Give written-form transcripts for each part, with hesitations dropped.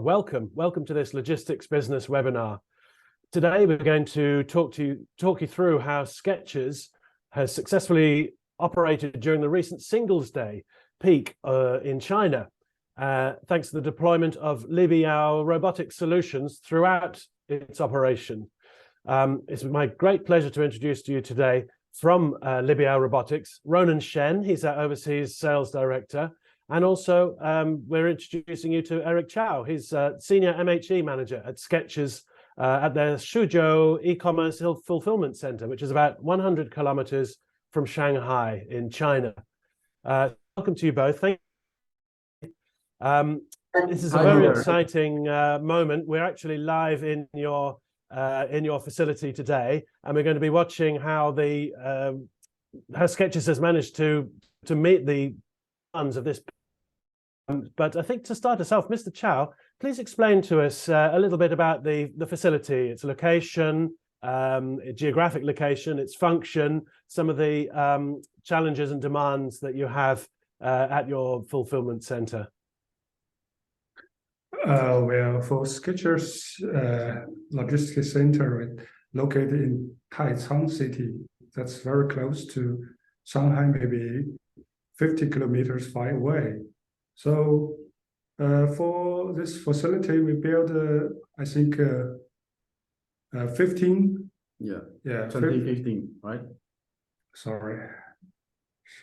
Welcome to this logistics business webinar. Today we're going to talk you through how Skechers has successfully operated during the recent Singles Day peak in China, thanks to the deployment of Libiao robotics solutions throughout its operation. It's my great pleasure to introduce to you today from Libiao Robotics, Ronan Shen. He's our overseas sales director. And also, we're introducing you to Eric Chow. He's Senior MHE Manager at Skechers at their Suzhou e-commerce fulfillment center, which is about 100 kilometers from Shanghai in China. Welcome to you both. Thank you. This is a very exciting moment. We're actually live in your facility today, and we're going to be watching how Skechers has managed to meet the demands of this. But I think to start us off, Mr. Chow, please explain to us a little bit about the facility, its location, geographic location, its function, some of the challenges and demands that you have at your fulfillment center. Well, for Skechers logistics center located in Taicang City, that's very close to Shanghai, maybe 50 kilometers far away. So for this facility, we built, I think, 15. Yeah, 2015, right? Sorry.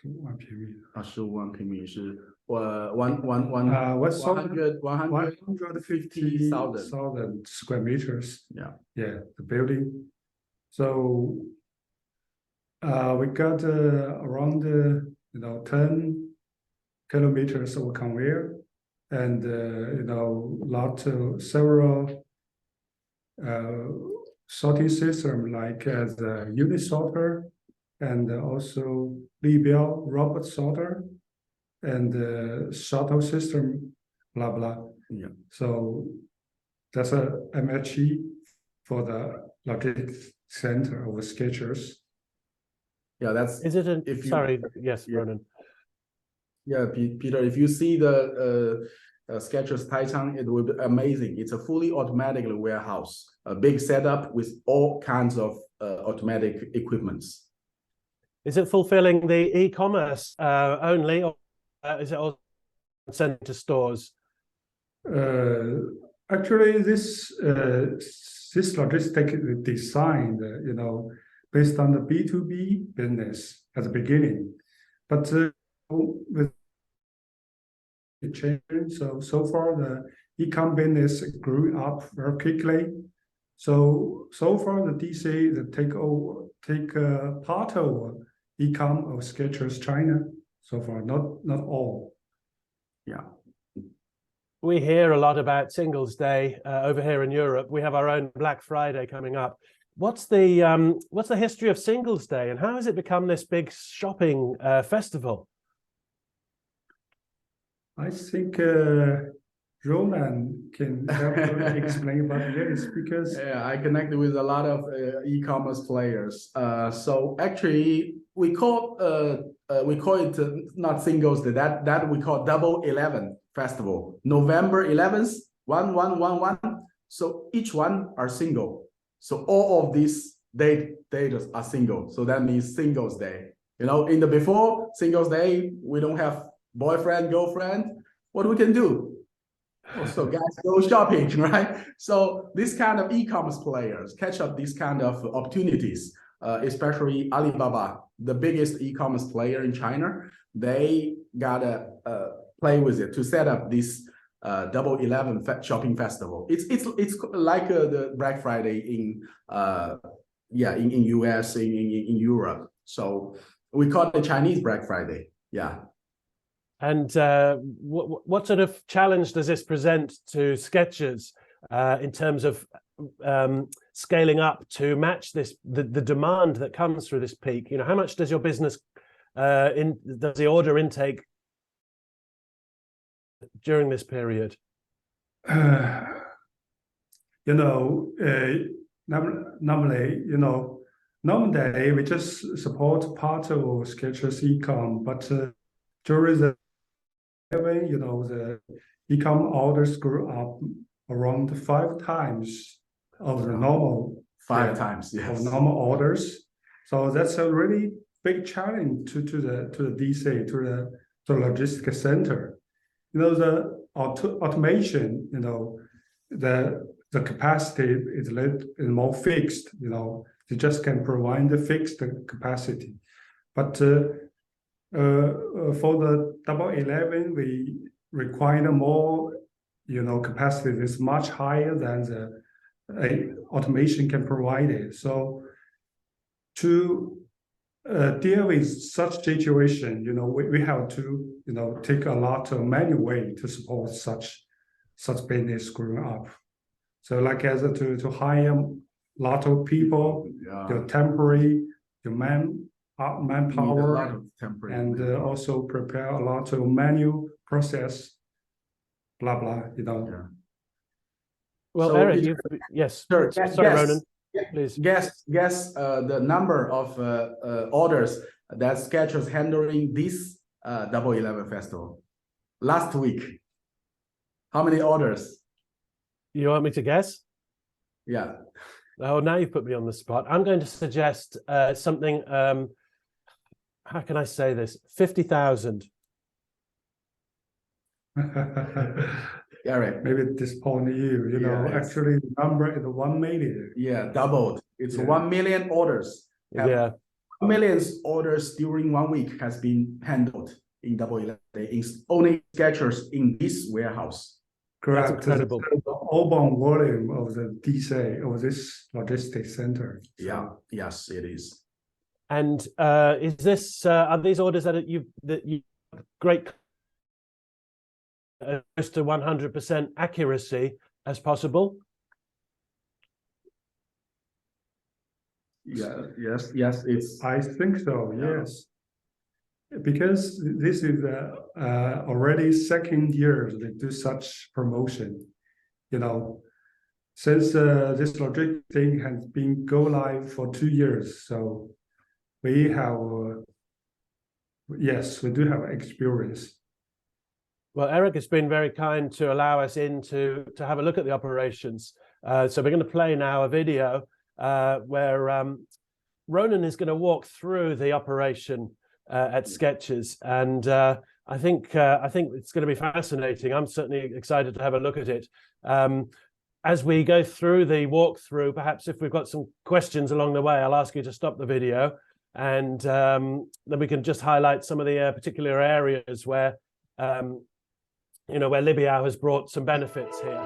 15平米。15平米是150,000 square meters. Yeah, the building. So we got around 10 kilometers of conveyor, and several sorting system like the unit sorter, and also Libiao robot sorter, and shuttle system, blah blah. Yeah. So that's a MHE for the logistics center of Skechers. Yeah, that's. Is it a? Sorry, yes, Ronan. Yeah, Peter, if you see the Skechers Taicang, it will be amazing. It's a fully automatic warehouse, a big setup with all kinds of automatic equipments. Is it fulfilling the e-commerce only, or is it also sent to stores? Actually, this logistic designed, based on the B2B business at the beginning, but with the change, so far the e-com business grew up very quickly. So far the DC take part of e-com of Skechers China. So far, not all. Yeah. We hear a lot about Singles Day over here in Europe. We have our own Black Friday coming up. What's the history of Singles Day, and how has it become this big shopping festival? I think Ronan can help explain about this, because I connected with a lot of e-commerce players. So actually, we call it not Singles Day. That we call Double 11 Festival. November 11th, 1111. So each one are single. So all of these dates are single. So that means Singles Day. In the before Singles Day, we don't have boyfriend, girlfriend. What we can do? So guys go shopping, right? So this kind of e-commerce players catch up these kind of opportunities, especially Alibaba, the biggest e-commerce player in China. They gotta play with it to set up this Double 11 shopping festival. It's like the Black Friday in US, in Europe. So we call it the Chinese Black Friday. Yeah. And what sort of challenge does this present to Skechers in terms of scaling up to match the demand that comes through this peak? How much does your business does the order intake during this period? Normally we just support part of Skechers e-com, but during the the e-com orders grew up around 5 times of the normal 5 times, of yes. normal orders. So that's a really big challenge to the DC, to the logistics center. The automation, the capacity is more fixed. They just can provide the fixed capacity. But for the Double 11, we require more, capacity is much higher than the automation can provide it. So to deal with such situation, we have to, take a lot of manual way to support such business growing up. So like as to hire a lot of people, your temporary, your manpower, and also prepare a lot of manual process, blah blah. Well, So Eric, yes. Sure. Sorry, Ronan. Please. Guess the number of orders that Skechers handling this Double 11 festival last week. How many orders? You want me to guess? Yeah. Oh, now you've put me on the spot. I'm going to suggest something. How can I say this? 50,000. Eric. Maybe disappoint you. Actually, the number is 1 million. Yeah, doubled. It's 1 million orders. 1 million orders during 1 week has been handled in Double 11. In only Skechers in this warehouse. Correct. That's incredible. The urban volume of the DC, of this logistics center. Yeah. Yes, it is. And is this are these orders that you great close to 100% accuracy as possible? Yeah. Yes. It's. I think so. Yes. Because this is already second year they do such promotion, since this logic thing has been go live for 2 years. So we have, yes, we do have experience. Well, Eric has been very kind to allow us in to have a look at the operations. So we're going to play now a video where Ronan is going to walk through the operation at Skechers, and I think it's going to be fascinating. I'm certainly excited to have a look at it. As we go through the walkthrough, perhaps if we've got some questions along the way, I'll ask you to stop the video, and then we can just highlight some of the particular areas where where Libiao has brought some benefits here.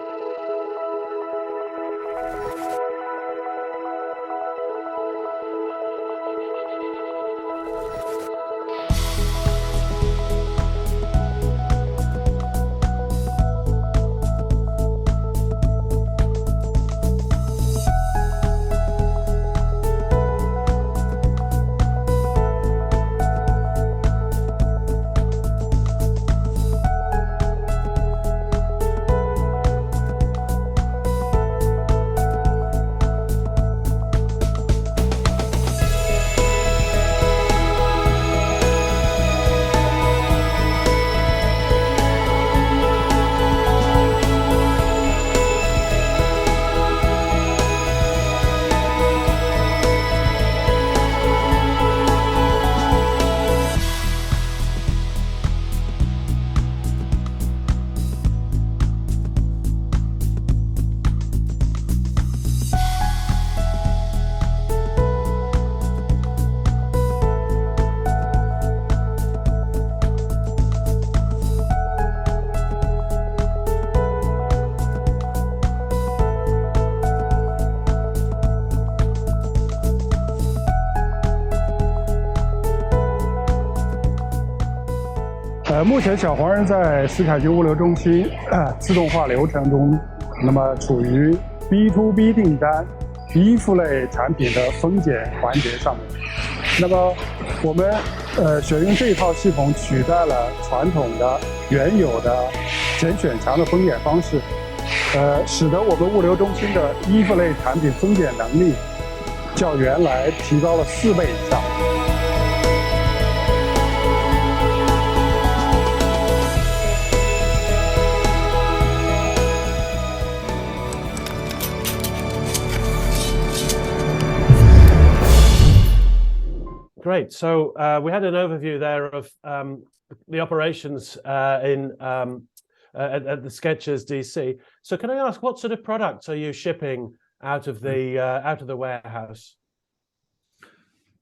目前小黄人在斯凯奇物流中心自动化流程中，那么处于 B2B 订单衣服类产品的分拣环节上面。那么我们选用这一套系统取代了传统的原有的拣选墙的分拣方式，使得我们物流中心的衣服类产品分拣能力较原来提高了4倍以上。Great. So we had an overview there of the operations at the Skechers DC. So can I ask, what sort of products are you shipping out of the warehouse?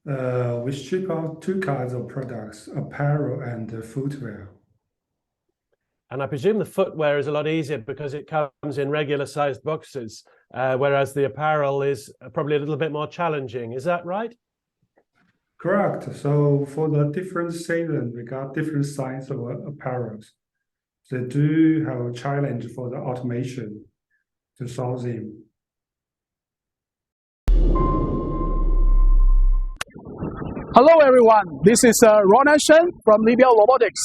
We ship out two kinds of products, apparel and footwear. And I presume the footwear is a lot easier because it comes in regular sized boxes, whereas the apparel is probably a little bit more challenging. Is that right? Correct. So for the different season, we got different sizes of apparels. They do have a challenge for the automation to solve them. Hello everyone, this is Ronan Shen from Libiao Robotics.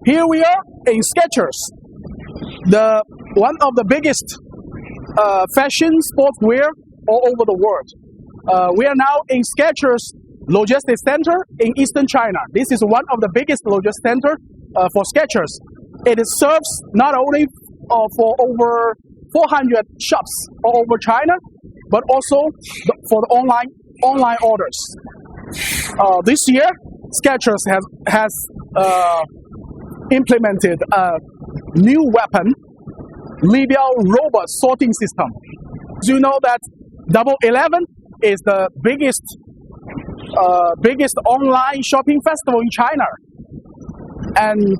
Here we are in Skechers, one of the biggest fashion sportswear all over the world. We are now in Skechers Logistics Center in Eastern China. This is one of the biggest logistics center for Skechers. It serves not only for over 400 shops all over China, but also for the online orders. This year, Skechers has implemented a new weapon, Libiao robot sorting system. Do you know that Double 11 is the biggest online shopping festival in China? And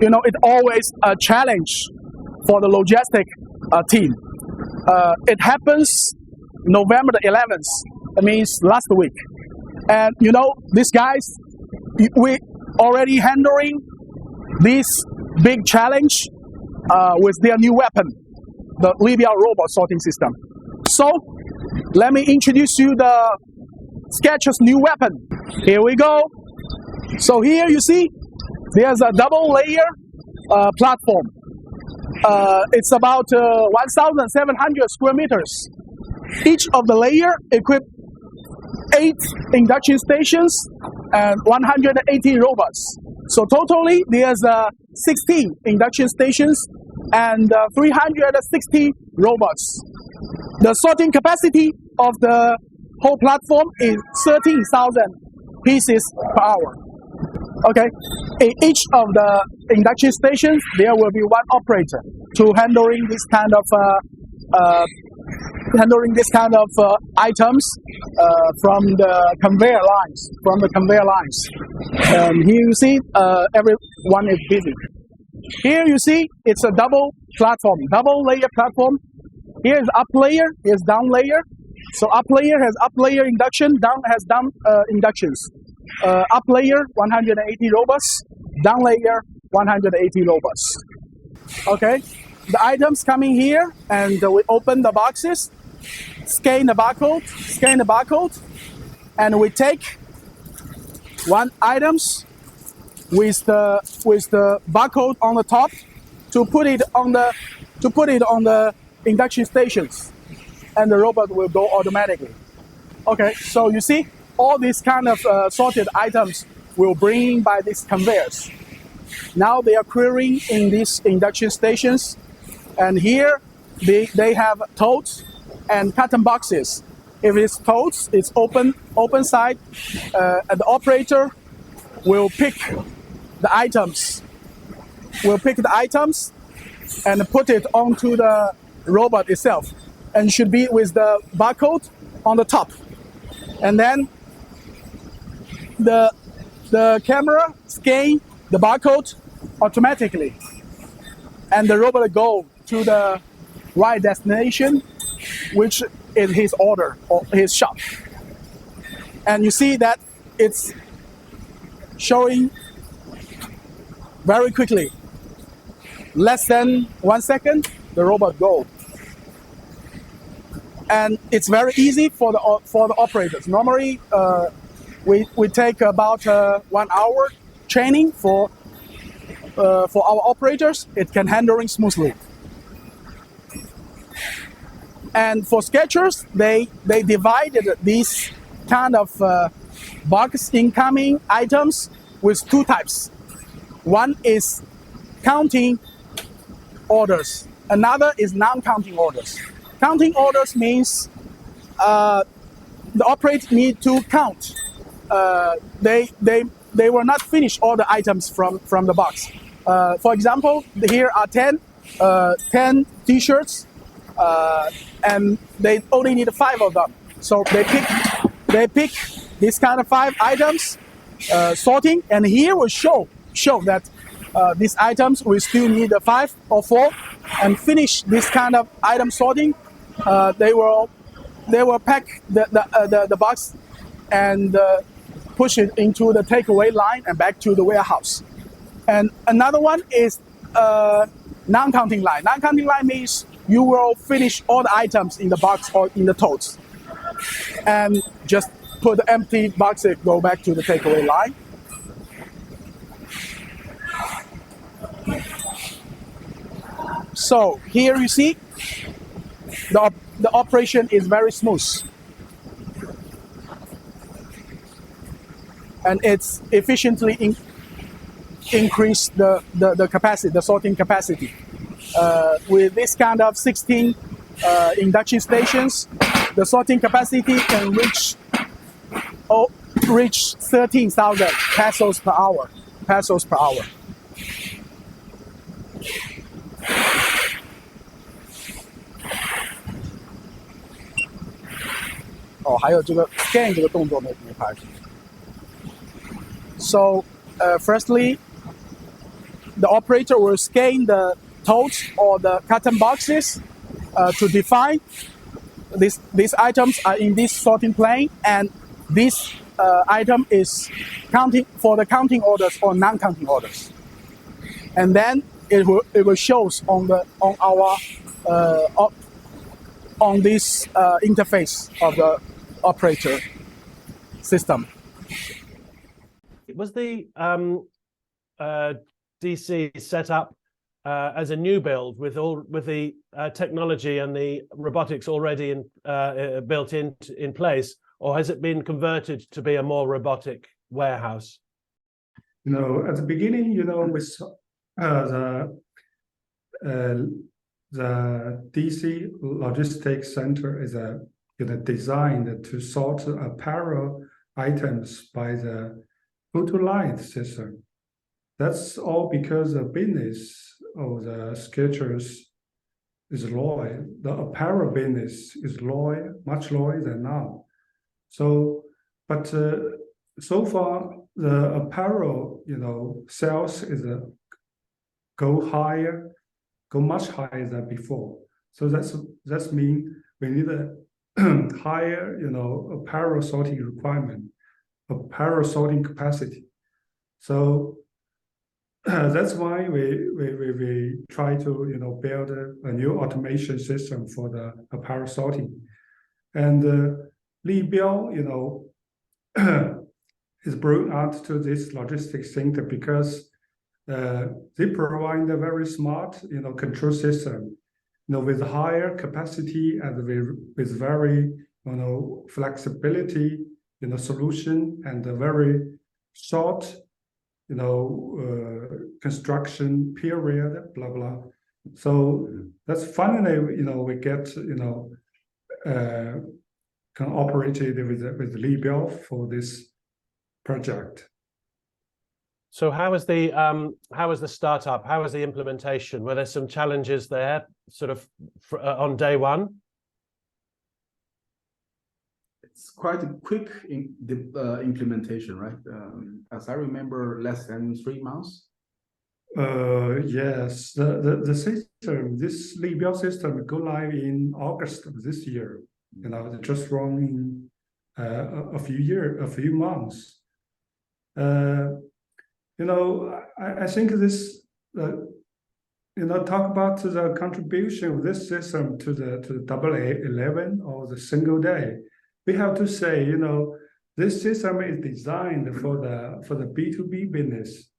you know, it's always a challenge for the logistic team. It happens November the 11th. That means last week. And you know, these guys, we already handling this big challenge with their new weapon, the Libiao robot sorting system. So let me introduce you the Skechers new weapon. Here we go. So here you see there's a double layer platform. It's about 1,700 square meters. Each of the layer equipped 8 induction stations and 180 robots. So totally there's 16 induction stations and 360 robots. The sorting capacity of the whole platform is 13,000 pieces per hour. Okay, in each of the induction stations there will be one operator to handling this kind of items from the conveyor lines. And here you see everyone is busy. Here you see it's a double layer platform. Here is up layer, here is down layer. So up layer has up layer induction, down has down inductions. Up layer 180 robots, down layer 180 robots. Okay, the items coming here, and we open the boxes, scan the barcode, and we take one items with the barcode on the top to put it on the induction stations, and the robot will go automatically. Okay, so you see all these kind of sorted items will bring by these conveyors. Now they are querying in these induction stations, and here they have totes and carton boxes. If it's totes, it's open side, and the operator will pick the items. And put it onto the robot itself, and should be with the barcode on the top. And then the camera scan the barcode automatically, and the robot will go to the right destination, which is his order or his shop. And you see that it's showing very quickly. Less than 1 second, the robot go. And it's very easy for the operators. Normally, we take about 1 hour training for our operators. It can handling smoothly. And for Skechers, they divided these kind of box incoming items with 2 types. One is counting orders. Another is non-counting orders. Counting orders means the operator need to count they were not finished all the items from the box. For example, here are 10 T-shirts, and they only need 5 of them. So they pick this kind of 5 items, sorting, and here will show that these items we still need 5 or 4, and finish this kind of item sorting. They will pack the box and push it into the takeaway line and back to the warehouse. And another one is non-counting line. Non-counting line means you will finish all the items in the box or in the totes, and just put the empty boxes, go back to the takeaway line. So here you see the operation is very smooth, and it's efficiently increase the capacity, the sorting capacity. With this kind of 16 induction stations, the sorting capacity can reach 13,000 pesos per hour. scan 这个动作没拍。So firstly, the operator will scan the totes or the carton boxes to define these items are in this sorting plane, and this item is counting for the counting orders or non-counting orders, and then it will shows on this interface of the operator system. Was the DC set up as a new build with the technology and the robotics already built in place, or has it been converted to be a more robotic warehouse? At the beginning, with the DC logistics center is designed to sort apparel items by the photo-line system. That's all because the business of the Skechers is low. The apparel business is low, much lower than now. So, but so far the apparel, sales is go much higher than before. So that's mean we need a higher, apparel sorting requirement, apparel sorting capacity. So that's why we try to build a new automation system for the apparel sorting. And Libiao, is brought out to this logistics center because they provide a very smart, control system, with higher capacity and with very, flexibility, solution, and a very short, construction period, blah blah. So that's finally, we get, can operate it with Libiao for this project. So how was the startup? How was the implementation? Were there some challenges there, sort of on day one? It's quite a quick implementation, right? As I remember, less than 3 months. Yes, the system, this Libiao system, go live in August of this year. Just running a few months. I think this, talk about the contribution of this system to the Double 11 or the single day. We have to say, this system is designed for the B2B business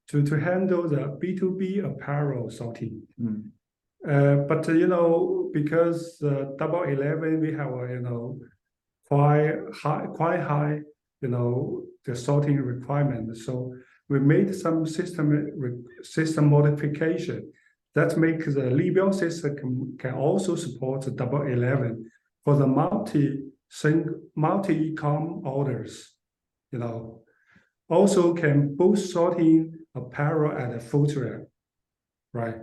to handle the B2B apparel sorting. But because the Double 11 we have quite high the sorting requirement. So we made some system modification that makes the Libiao system can also support the Double 11 for the multi-e-com orders. you know, also can both sorting apparel and footwear, right?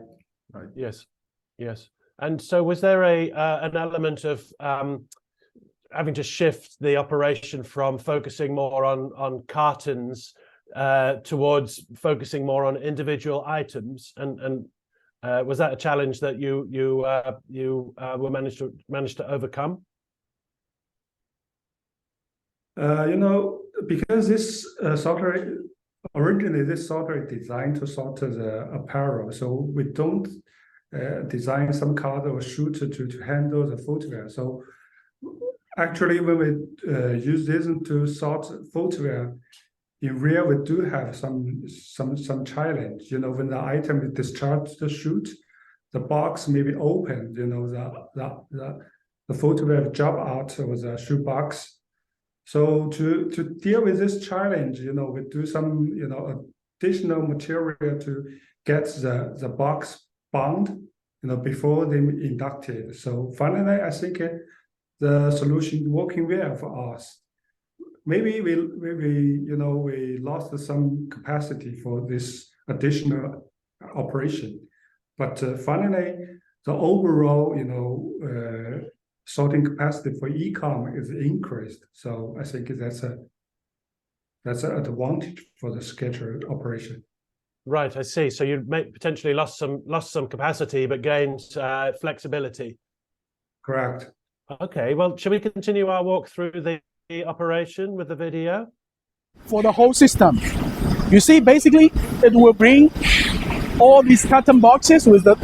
Right. Yes. Yes. And so, was there an element of having to shift the operation from focusing more on cartons towards focusing more on individual items, and was that a challenge that you were managed to overcome? You know, because this software originally this software is designed to sort the apparel, so we don't design some card or shoe to handle the footwear. So actually, when we use this to sort footwear, in real we do have some challenge. You know, when the item is discharged the chute, the box may be open. You know, the footwear drop out of the shoe box. So to deal with this challenge, you know, we do some, you know, additional material to get the box bound, you know, before they inducted. So finally, I think the solution working well for us. Maybe we you know, we lost some capacity for this additional operation, but finally the overall, you know, sorting capacity for e-com is increased. So I think that's an advantage for the Skechers operation. Right, I see. So you may potentially lost some capacity, but gained flexibility. Correct. Okay. Well, shall we continue our walk through the operation with the video? For the whole system, you see, basically, it will bring all these carton boxes with the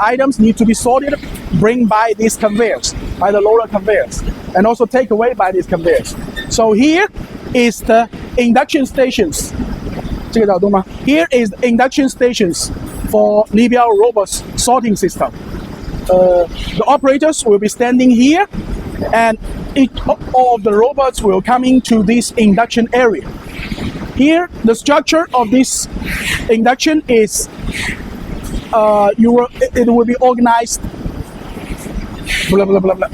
items need to be sorted, bring by these conveyors, by the loader conveyors, and also take away by these conveyors. So here is the induction stations. Here is the induction stations for Libiao robots sorting system. The operators will be standing here, and all of the robots will come into this induction area. Here, the structure of this induction is it will be organized.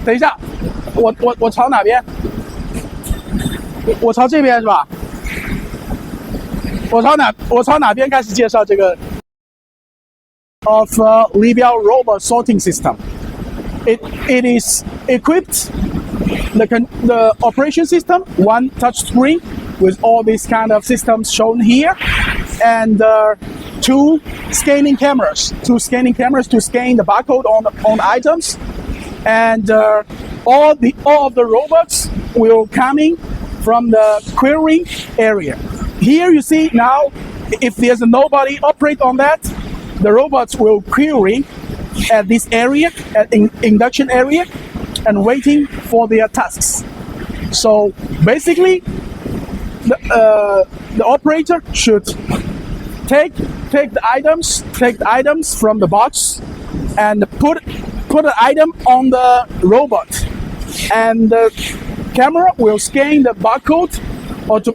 等一下，我朝哪边？我朝这边是吧？我朝哪边开始介绍这个 of Libiao robot sorting system? It is equipped the operation system, one touch screen with all these kind of systems shown here, and two scanning cameras to scan the barcode on items, and all of the robots will coming from the querying area. Here you see now, if there's nobody operate on that, the robots will query at this area, at induction area, and waiting for their tasks. So basically, the operator should take the items from the box and put the item on the robot, and the camera will scan the barcode or to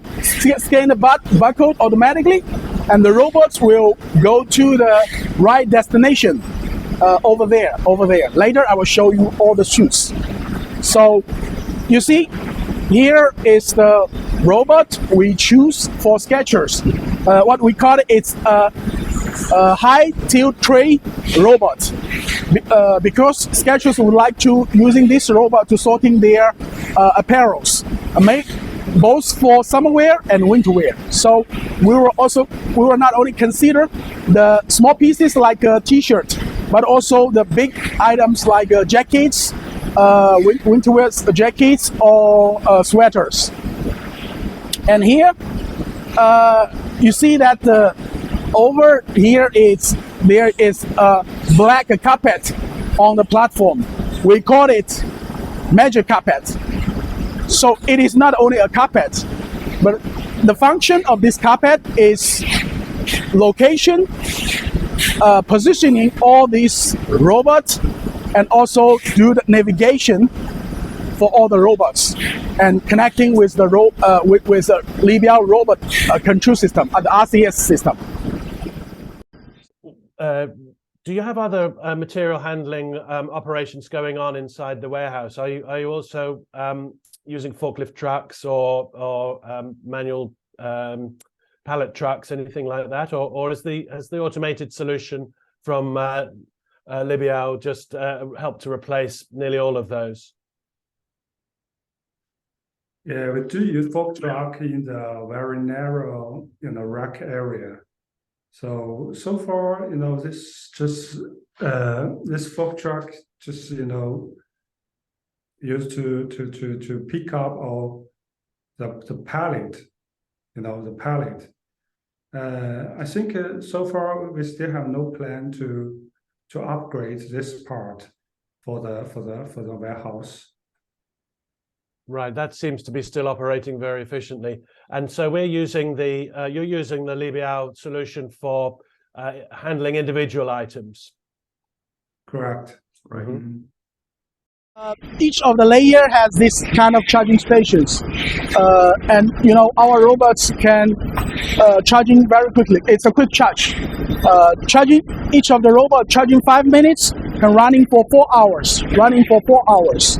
scan the barcode automatically, and the robots will go to the right destination over there. Later I will show you all the chutes. So you see, here is the robot we choose for Skechers. What we call it, it's a high tilt tray robot, because Skechers would like to using this robot to sorting their apparels, both for summer wear and winter wear. So we will not only consider the small pieces like a t-shirt, but also the big items like jackets, winter wear jackets, or sweaters. And here you see that over here there is a black carpet on the platform. We call it magic carpet. So it is not only a carpet, but the function of this carpet is location, positioning all these robots, and also do the navigation for all the robots, and connecting with the with the Libiao robot control system, the RCS system. do you have other material handling operations going on inside the warehouse? Are you also using forklift trucks or manual pallet trucks, anything like that, or has the automated solution from Libiao just helped to replace nearly all of those? Yeah, we do use fork truck in the very narrow, rack area. So far, this just this fork truck just used to pick up all the pallet, the pallet. I think so far we still have no plan to upgrade this part for the warehouse. Right, that seems to be still operating very efficiently. And so we're using you're using the Libiao solution for handling individual items. Correct. Right. Mm-hmm. Each of the layer has this kind of charging stations, and our robots can charging very quickly. It's a quick charge. Charging each of the robot charging 5 minutes and running for 4 hours. Running for 4 hours.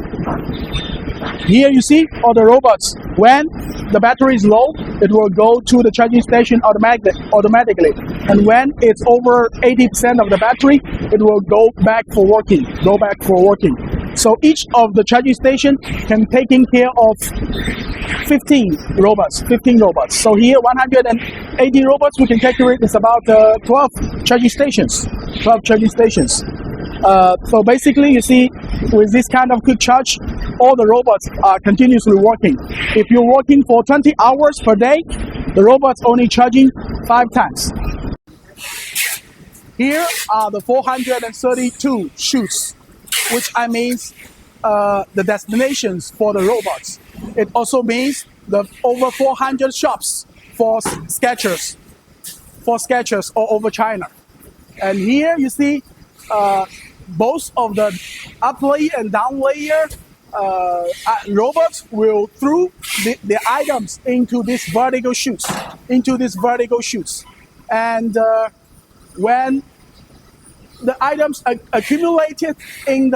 Here you see all the robots. When the battery is low, it will go to the charging station automatically. And when it's over 80% of the battery, it will go back for working. So each of the charging station can taking care of 15 robots. So here 180 robots we can calculate is about 12 charging stations. So basically, you see, with this kind of quick charge, all the robots are continuously working. If you're working for 20 hours per day, the robot's only charging 5 times. Here are the 432 chutes, which means the destinations for the robots. It also means the over 400 shops for Skechers all over China. And here you see both of the up layer and down layer robots will throw the items into these vertical chutes. And when the items are accumulated in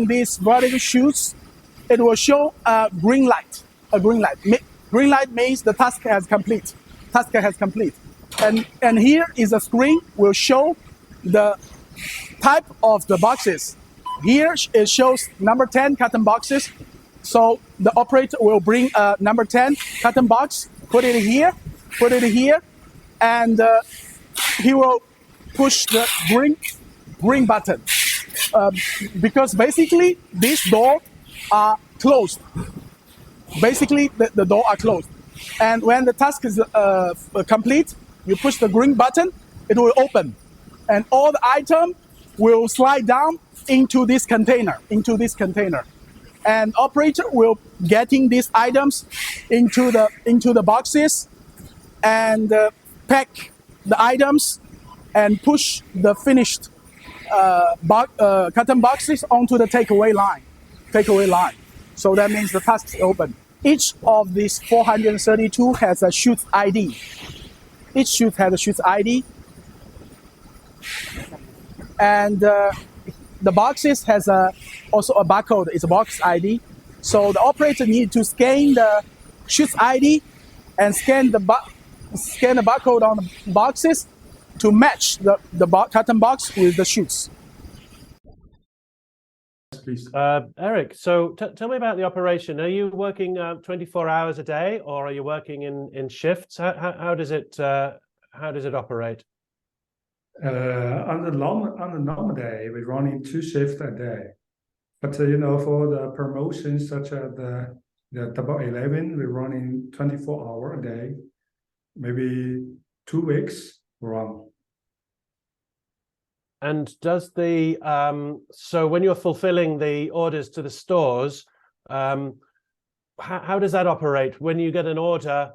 these vertical chutes, it will show a green light. Green light means the task has complete. And here is a screen will show the type of the boxes. Here it shows number 10 carton boxes. So the operator will bring a number 10 carton box, put it here, and he will push the green button. Because basically these doors are closed. The door are closed. And when the task is complete, you push the green button, it will open. And all the item will slide down into this container. And operator will getting these items into the boxes and pack the items and push the finished carton boxes onto the takeaway line. So that means the task is open. Each of these 432 has a chute ID. Each chute has a chute ID. And the boxes has also a barcode. It's a box ID. So the operator needs to scan the chute ID and scan the barcode on the boxes to match the carton box with the chutes. Please. Eric, so tell me about the operation. Are you working 24 hours a day, or are you working in shifts? How does it operate? On the normal day, we're running 2 shifts a day. But for the promotions such as the Double 11, we're running 24 hours a day, maybe 2 weeks run. And does the so when you're fulfilling the orders to the stores, how does that operate? When you get an order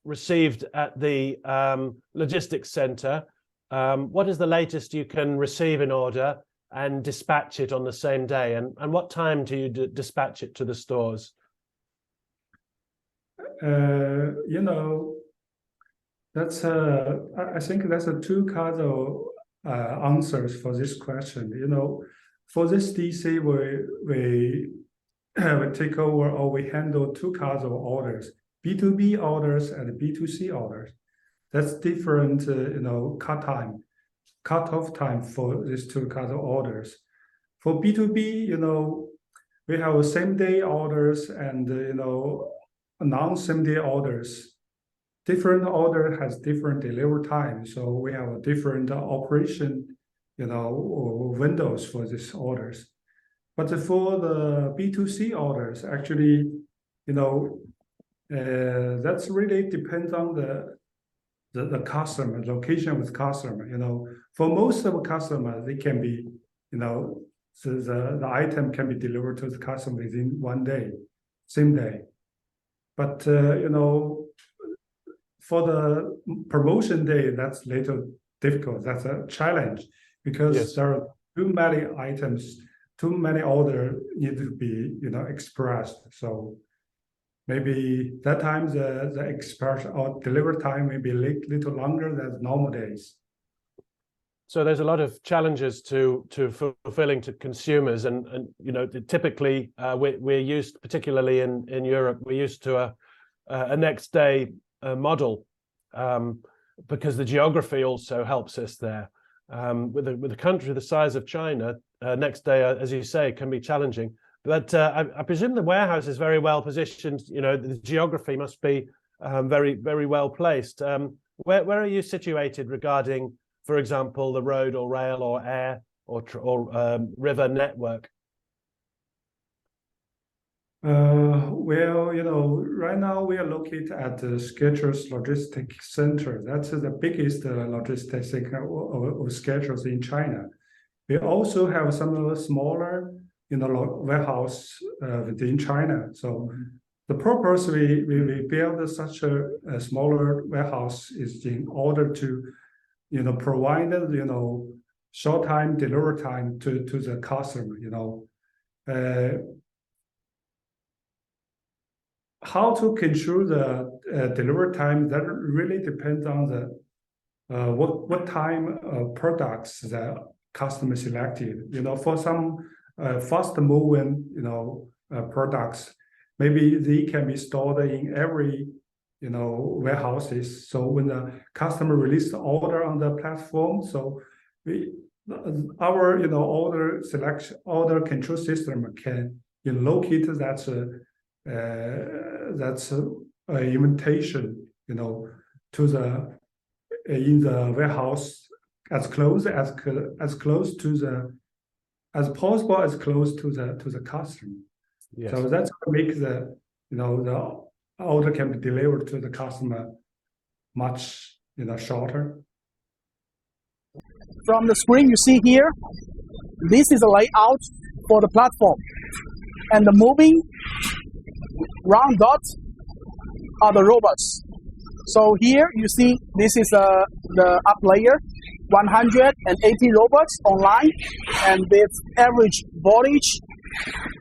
received at the logistics center, what is the latest you can receive an order and dispatch it on the same day? And what time do you dispatch it to the stores? That's I think that's a two kinds of answers for this question. For this DC, we take over or we handle two kinds of orders: B2B orders and B2C orders. That's different, cut-off time for these two kinds of orders. For B2B, we have same-day orders and non-same-day orders. Different order has different delivery time, so we have a different operation, windows for these orders. But for the B2C orders, actually, that's really depends on the customer, location with customer. For most of the customers, they can be, the item can be delivered to the customer within 1 day, same day. But for the promotion day, that's little difficult. That's a challenge because there are too many items, too many orders need to be, expressed. So maybe that time the express or delivery time may be a little longer than normal days. So there's a lot of challenges to fulfilling to consumers, and typically we're used, particularly in Europe, we're used to a next day model because the geography also helps us there. With a country the size of China, next day, as you say, can be challenging. But I presume the warehouse is very well positioned. The geography must be very, very well placed. Where are you situated regarding, for example, the road or rail or air or river network? Right now we are located at the Skechers Logistics Center. That's the biggest logistics center of Skechers in China. We also have some smaller, warehouse within China. So the purpose we build such a smaller warehouse is in order to, provide, short time delivery time to the customer. How to control the delivery time, that really depends on the what time products the customer selected. For some fast moving products, maybe they can be stored in every warehouses. So when the customer release the order on the platform, so our order control system can locate that's an invitation, to the in the warehouse as close to the as possible, as close to the customer. Yes. So that's what makes the order can be delivered to the customer much shorter. From the screen you see here, this is a layout for the platform, and the moving round dots are the robots. So here you see this is the up layer, 180 robots online, and its average voltage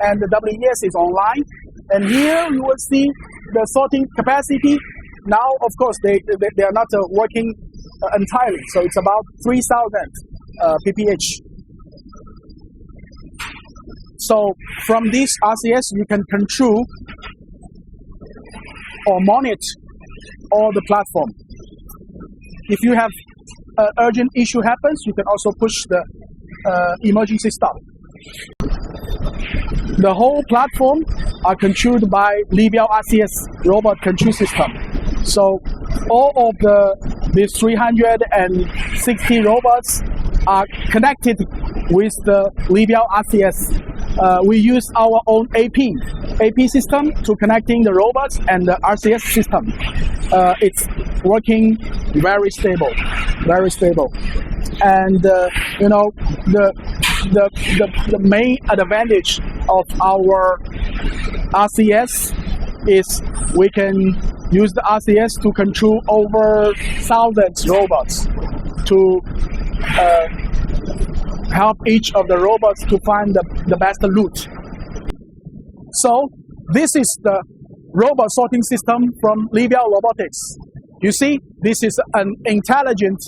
and the WES is online. And here you will see the sorting capacity. Now, of course, they are not working entirely, so it's about 3,000 pph. So from this RCS, you can control or monitor all the platform. If you have an urgent issue happens, you can also push the emergency stop. The whole platform are controlled by Libiao RCS robot control system. So all of these 360 robots are connected with the Libiao RCS. We use our own AP system to connecting the robots and the RCS system. It's working very stable. And the main advantage of our RCS is we can use the RCS to control over thousands robots to help each of the robots to find the best route. So this is the robot sorting system from Libiao Robotics. You see, This is an intelligent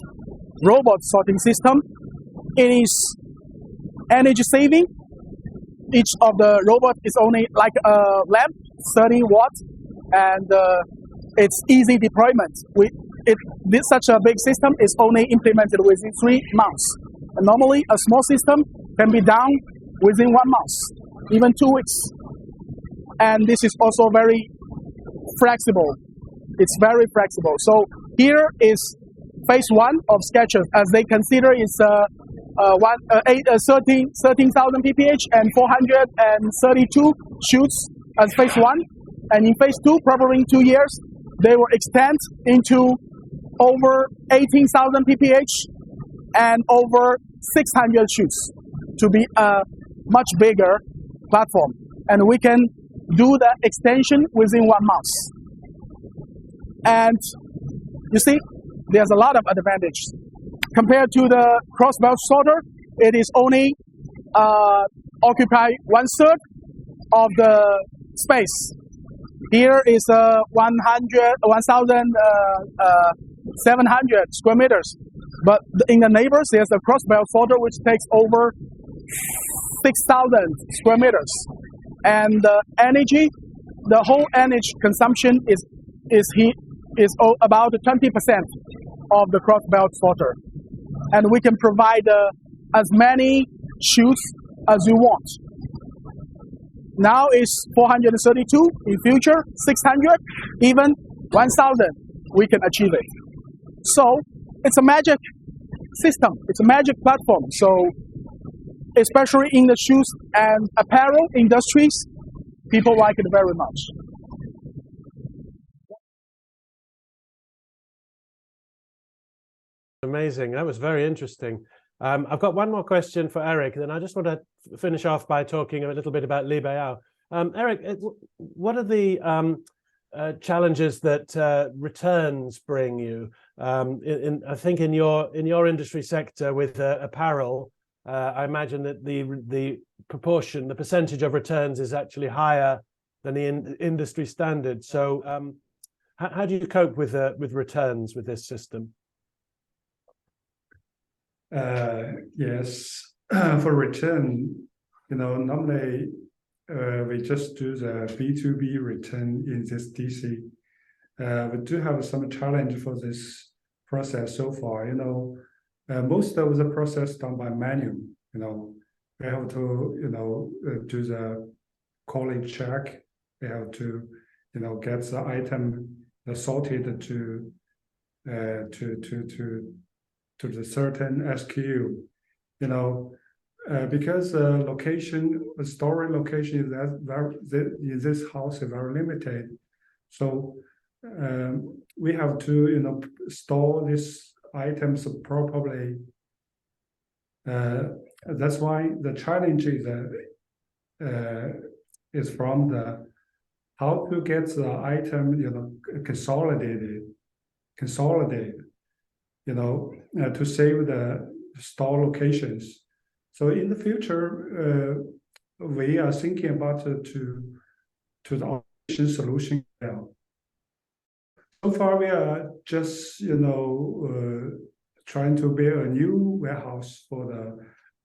robot sorting system. It is energy saving. Each of the robot is only like a lamp, 30 watts, and it's easy deployment. Such a big system is only implemented within 3 months. And normally, a small system can be done within 1 month, even 2 weeks. And this is also very flexible. It's very flexible. So here is phase 1 of Skechers, as they consider is 13,000 pph and 432 shoots as phase 1. And in phase 2, probably in 2 years, they will extend into over 18,000 pph and over 600 shoots to be a much bigger platform. And we can do the extension within 1 month. And you see, there's a lot of advantage. Compared to the cross-belt sorter, it is only occupy 1/3 of the space. Here is 1,700 square meters. But in the neighbors, there's a cross-belt sorter which takes over 6,000 square meters. And the energy, the whole energy consumption is about 20% of the cross-belt sorter. And we can provide as many shoots as you want. Now it's 432, in future 600, even 1,000, we can achieve it. So it's a magic system, it's a magic platform. So especially in the shoes and apparel industries, people like it very much. Amazing. That was very interesting. I've got one more question for Eric, then I just want to finish off by talking a little bit about Libiao. Eric, what are the challenges that returns bring you? I think in your industry sector with apparel, I imagine that the proportion, the percentage of returns is actually higher than the industry standard. So how do you cope with returns with this system? Yes, for return, normally we just do the B2B return in this DC. We do have some challenge for this process so far. Most of the process done by manual. We have to do the quality check. We have to get the item sorted to the certain SKU, because the storage location is in this house is very limited. So we have to, store these items properly. That's why the challenge is from the how to get the item, consolidated. To save the store locations. So in the future, we are thinking about to the automation solution now. So far, we are just trying to build a new warehouse for the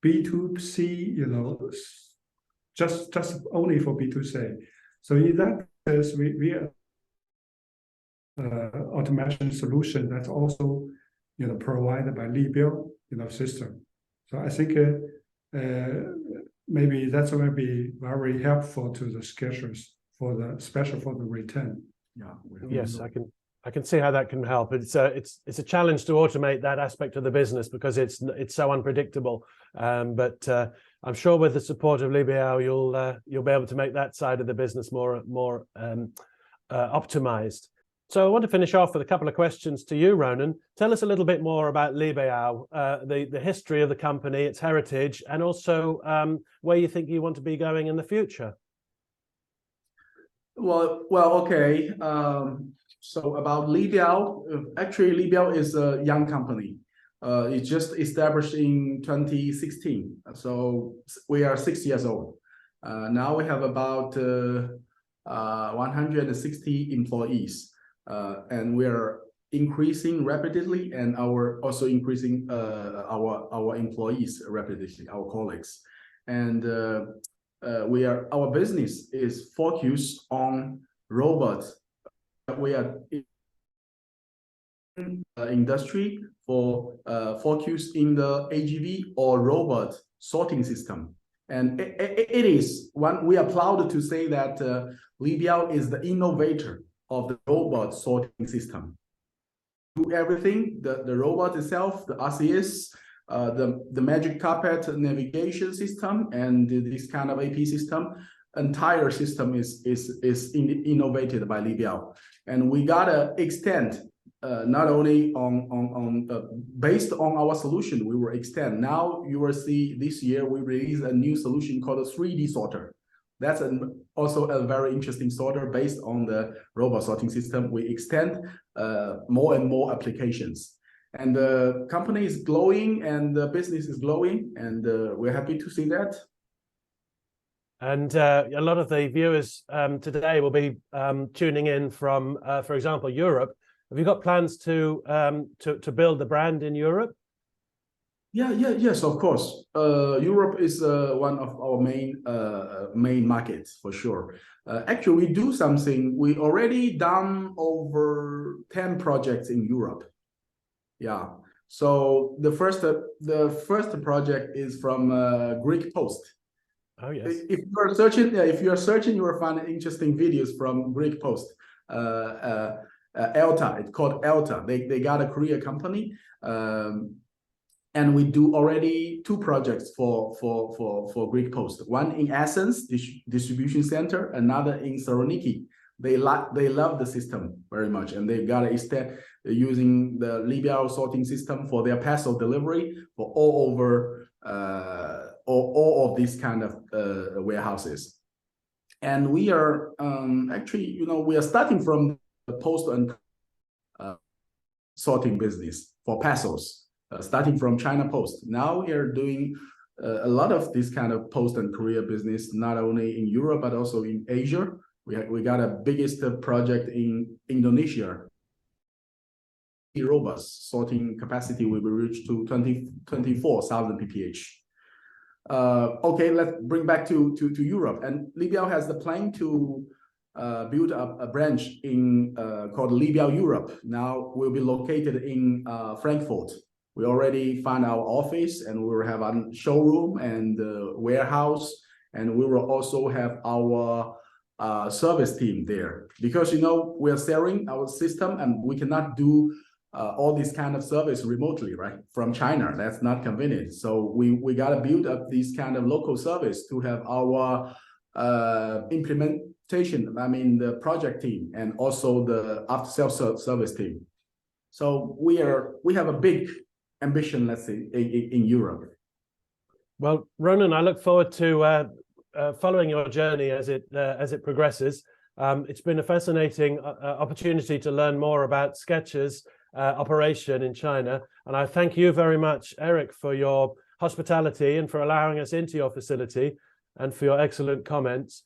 B2C, just only for B2C. So in that case, we are automation solution that's also provided by Libiao, system. So I think maybe that's going to be very helpful to the Skechers especially for the return. Yeah. Yes, I can see how that can help. It's a challenge to automate that aspect of the business because it's so unpredictable. But I'm sure with the support of Libiao, you'll be able to make that side of the business more optimized. So I want to finish off with a couple of questions to you, Ronan. Tell us a little bit more about Libiao, the history of the company, its heritage, and also where you think you want to be going in the future. Well, okay. So about Libiao, actually Libiao is a young company. It just established in 2016. So we are 6 years old. Now we have about 160 employees. And we are increasing rapidly, and also increasing our employees rapidly, our colleagues. And our business is focused on robots. We are in industry for focus in the AGV or robot sorting system. And it is one, we are proud to say that Libiao is the innovator of the robot sorting system. Do everything, the robot itself, the RCS, the magic carpet navigation system, and this kind of AP system, entire system is innovated by Libiao. And we gotta extend not only on based on our solution, we will extend. Now you will see this year we release a new solution called a 3D sorter. That's also a very interesting sorter based on the robot sorting system. We extend more and more applications, and the company is growing and the business is growing, and we're happy to see that. And a lot of the viewers today will be tuning in from, for example, Europe. Have you got plans to build the brand in Europe? Yes, of course. Europe is one of our main markets for sure. Actually, we do something. We already done over 10 projects in Europe. Yeah. So the first project is from Greek Post. Oh yes. If you are searching, you will find interesting videos from Greek Post. Elta, it's called Elta. They got a Korea company. And we do already 2 projects for Greek Post. One in Athens distribution center, another in Thessaloniki. They love the system very much, and they got to using the Libiao sorting system for their parcel delivery for all over all of these kind of warehouses. And we are actually, we are starting from the post and sorting business for parcels. Starting from China Post. Now we are doing a lot of this kind of post and courier business, not only in Europe, but also in Asia. We got a biggest project in Indonesia. Robots sorting capacity will be reached to 24,000 pph. Okay, let's bring back to Europe. And Libiao has the plan to build up a branch in called Libiao Europe. Now we'll be located in Frankfurt. We already found our office, and we will have a showroom and warehouse, and we will also have our service team there, because we are selling our system and we cannot do all this kind of service remotely, right, from China. That's not convenient. So we got to build up this kind of local service to have our implementation, the project team, and also the after-sales service team. So we have a big ambition, let's say, in Europe. Well, Ronan, I look forward to following your journey as it progresses. It's been a fascinating opportunity to learn more about Skechers' operation in China, and I thank you very much, Eric, for your hospitality and for allowing us into your facility and for your excellent comments.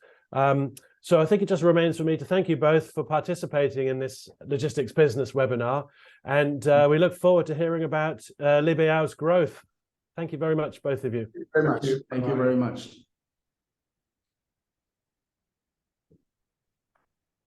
So I think it just remains for me to thank you both for participating in this logistics business webinar, and we look forward to hearing about Libiao's growth. Thank you very much, both of you. Thank you very much.